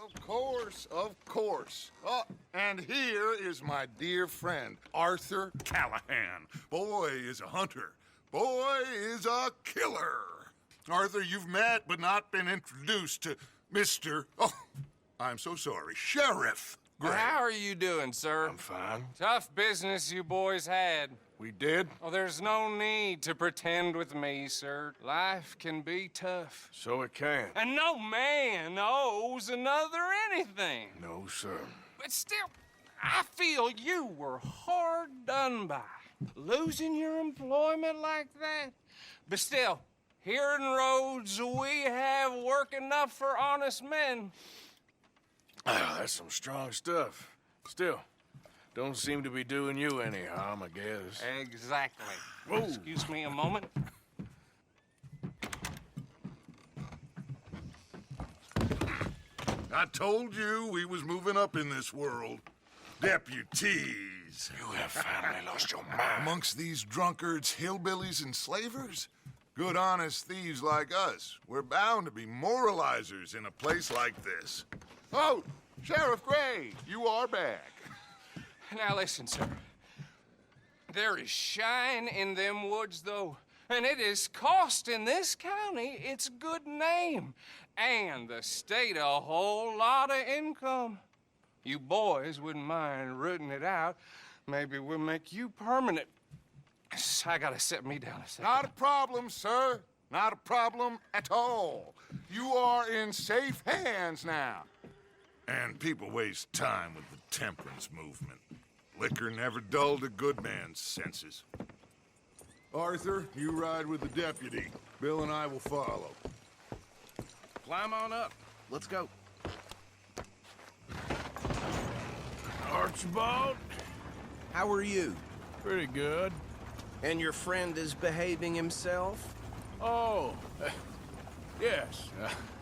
Of course, of course. Oh, and here is my dear friend, Arthur Callahan. Boy is a hunter. Boy is a killer. Arthur, you've met but not been introduced to Mr. Oh, I'm so sorry, Sheriff Gray. How are you doing, sir? I'm fine. Tough business you boys had. We did? Oh, there's no need to pretend with me, sir. Life can be tough. So it can. And no man owes another anything. No, sir. But still, I feel you were hard done by. Losing your employment like that. But still, here in Rhodes, we have work enough for honest men. Oh, that's some strong stuff. Still, don't seem to be doing you any harm, I guess. Exactly. Whoa. Excuse me a moment. I told you we was moving up in this world. Deputies. You have finally lost your mind. Amongst these drunkards, hillbillies, and slavers? Good, honest thieves like us. We're bound to be moralizers in a place like this. Oh, Sheriff Gray, you are back. Now listen, sir. There is shine in them woods, though, and it is costing this county its good name and the state a whole lot of income. You boys wouldn't mind rooting it out. Maybe we'll make you permanent. I gotta set me down a second. Not a problem, sir. Not a problem at all. You are in safe hands now. And people waste time with the temperance movement. Liquor never dulled a good man's senses. Arthur, you ride with the deputy. Bill and I will follow. Climb on up. Let's go. Archibald? How are you? Pretty good. And your friend is behaving himself? Oh, yes.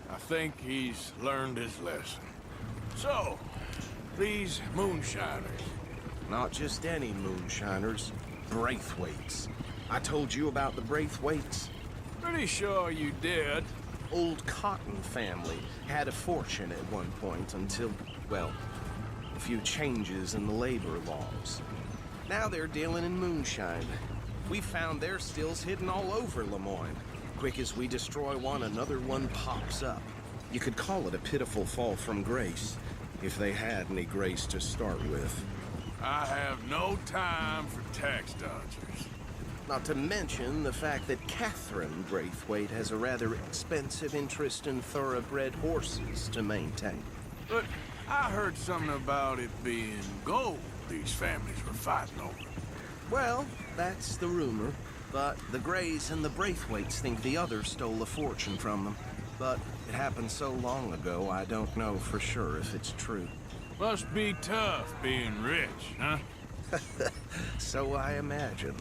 I think he's learned his lesson. So, these moonshiners. Not just any moonshiners. Braithwaites. I told you about the Braithwaites. Pretty sure you did. Old Cotton family had a fortune at one point until, well, a few changes in the labor laws. Now they're dealing in moonshine. We found their stills hidden all over Lemoyne. Quick as we destroy one, another one pops up. You could call it a pitiful fall from grace, if they had any grace to start with. I have no time for tax dodgers. Not to mention the fact that Catherine Braithwaite has a rather expensive interest in thoroughbred horses to maintain. But I heard something about it being gold these families were fighting over. Well, that's the rumor. But the Grays and the Braithwaites think the others stole a fortune from them. But it happened so long ago, I don't know for sure if it's true. Must be tough being rich, huh? So I imagine.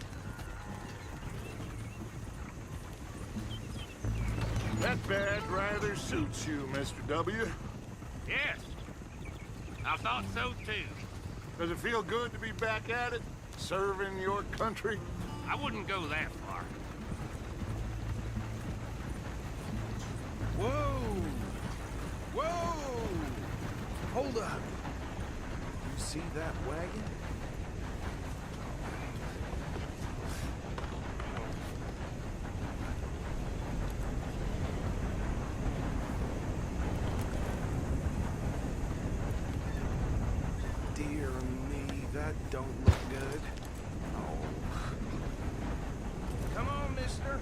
That badge rather suits you, Mr. W. Yes, I thought so too. Does it feel good to be back at it, serving your country? I wouldn't go that far. Whoa! Whoa! Hold up. You see that wagon? Dear me, that don't look good. Oh. Come on, mister.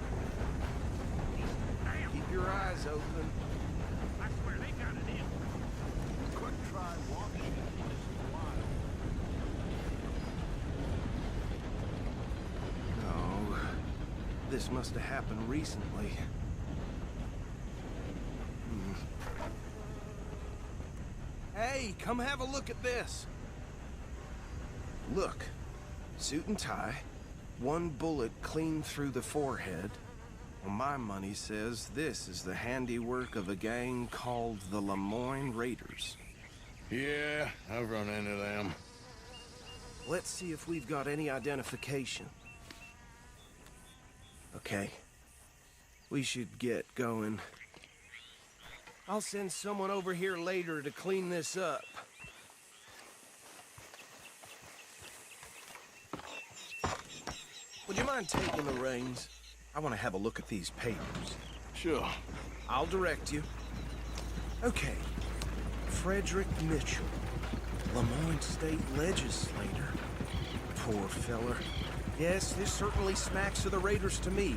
Keep your eyes open. I swear they got it in. Couldn't try walking in this wild. No. This must have happened recently. Hey, come have a look at this. Look. Suit and tie. One bullet clean through the forehead. Well, my money says this is the handiwork of a gang called the Lemoyne Raiders. Yeah, I've run into them. Let's see if we've got any identification. Okay. We should get going. I'll send someone over here later to clean this up. Would you mind taking the reins? I want to have a look at these papers. Sure. I'll direct you. Okay. Frederick Mitchell, Lemoyne State Legislator. Poor feller. Yes, this certainly smacks of the Raiders to me.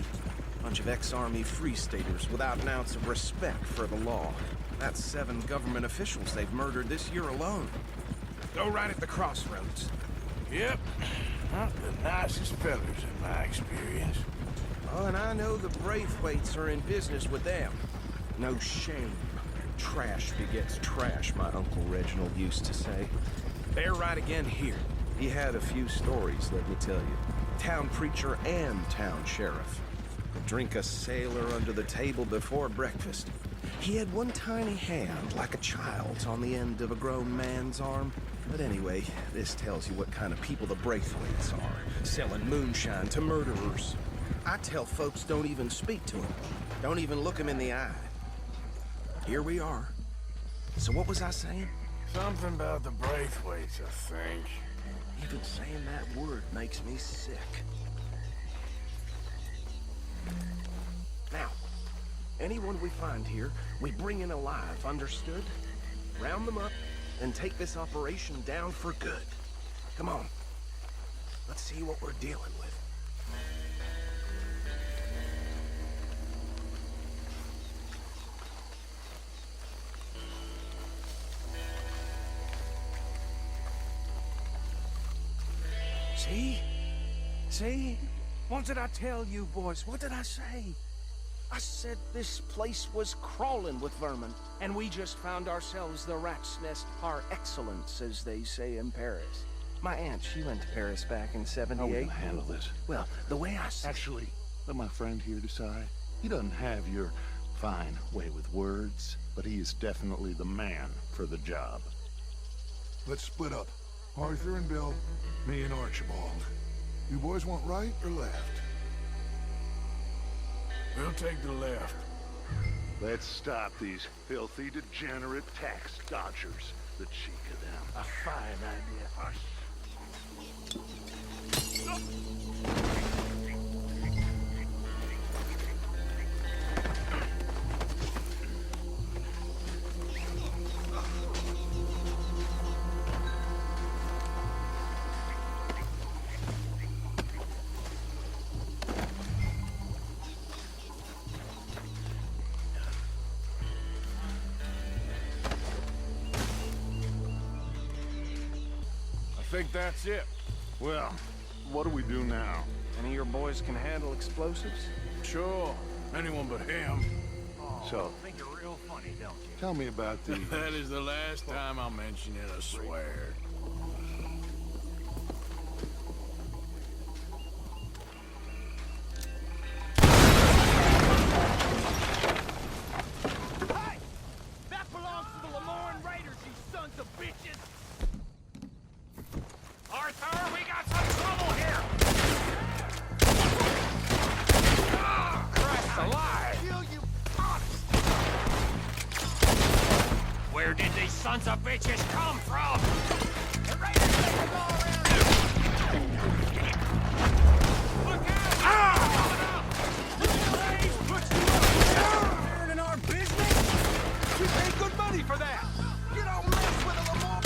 Bunch of ex-Army Free Staters without an ounce of respect for the law. That's 7 government officials they've murdered this year alone. Go right at the crossroads. Yep. Not the nicest fellas in my experience. Oh, and I know the Braithwaites are in business with them. No shame. Trash begets trash, my Uncle Reginald used to say. They're right again here. He had a few stories, let me tell you. Town preacher and town sheriff. Could drink a sailor under the table before breakfast. He had one tiny hand, like a child's, on the end of a grown man's arm. But anyway, this tells you what kind of people the Braithwaites are. Selling moonshine to murderers. I tell folks don't even speak to them. Don't even look them in the eye. Here we are. So what was I saying? Something about the Braithwaites, I think. Even saying that word makes me sick. Now, anyone we find here, we bring in alive, understood? Round them up, and take this operation down for good. Come on. Let's see what we're dealing with. See? See? What did I tell you, boys? What did I say? I said this place was crawling with vermin, and we just found ourselves the rat's nest par excellence, as they say in Paris. My aunt, she went to Paris back in '78. How are we gonna handle this? Well, the way I see... Actually, let my friend here decide. He doesn't have your fine way with words, but he is definitely the man for the job. Let's split up. Arthur and Bill, me and Archibald. You boys want right or left? We'll take the left. Let's stop these filthy, degenerate tax dodgers. The cheek of them. A fine idea. I think that's it. Well, what do we do now? Any of your boys can handle explosives? Sure. Anyone but him. So, Think you're real funny, don't you? tell me about these. That is the last time I'll mention it, I swear. Hey! That belongs to the Lemoyne Raiders, you sons of bitches! Arthur, we got some trouble here! Christ alive! Kill you honest! Where did these sons of bitches come from? The Raiders take them all around here! Look out! Ah! Please put you up! Interfering in our business? We paid good money for that! You don't mess with a Lemoyne...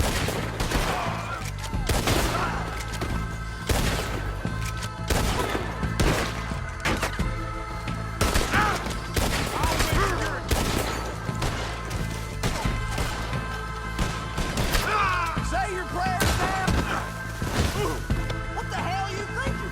Say your prayers, Sam! What the hell are you thinking?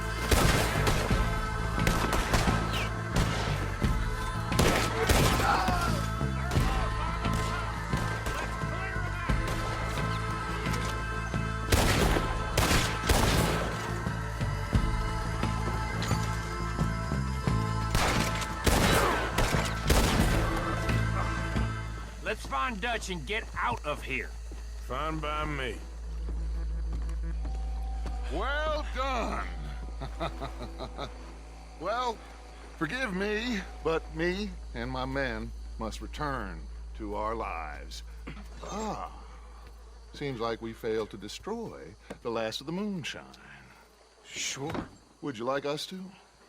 Let's find Dutch and get out of here. Fine by me. Well done. Well, forgive me, but me and my men must return to into our lives. Ah, seems like we failed to destroy the last of the moonshine. Sure. Would you like us to?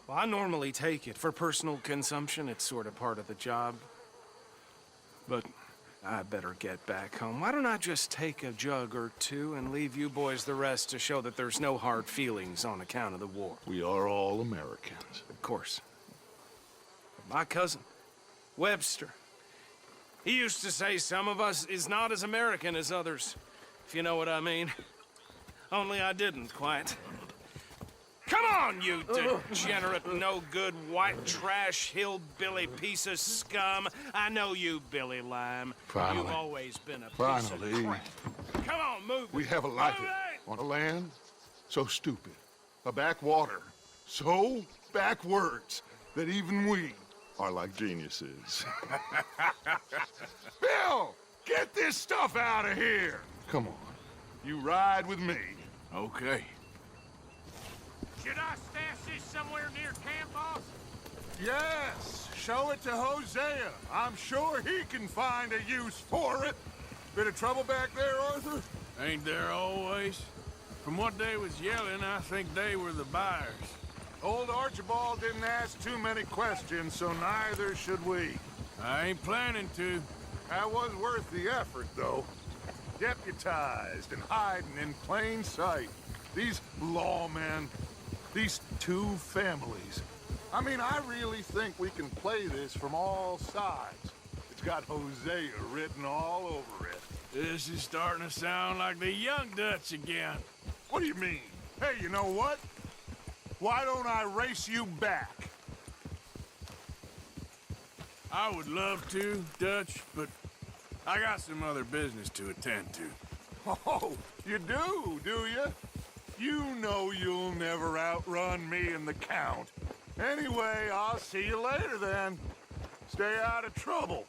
Well, I normally take it. For personal consumption, it's sort of part of the job. But I better get back home. Why don't I just take a jug or two and leave you boys the rest to show that there's no hard feelings on account of the war? We are all Americans. Of course. My cousin, Webster, he used to say some of us is not as American as others, if you know what I mean. Only I didn't quite. Come on, you degenerate, no-good, white trash, hillbilly piece of scum. I know you, Billy Lime. Finally. You've always been a piece Finally. of crap. Come on, move We it. have a life Move it! on a land so stupid, a backwater so backwards that even we are like geniuses. Bill, get this stuff out of here. Come on, you ride with me. Okay. Should I stash this somewhere near camp, boss? Yes, show it to Hosea. I'm sure he can find a use for it. Bit of trouble back there, Arthur? Ain't there always? From what they was yelling, I think they were the buyers. Old Archibald didn't ask too many questions, so neither should we. I ain't planning to. That was worth the effort, though. Deputized and hiding in plain sight. These lawmen, these two families. I mean, I really think we can play this from all sides. It's got Hosea written all over it. This is starting to sound like the Young Dutch again. What do you mean? Hey, you know what? Why don't I race you back? I would love to, Dutch, but I got some other business to attend to. Oh, you do you? You know you'll never outrun me and the Count. Anyway, I'll see you later then. Stay out of trouble.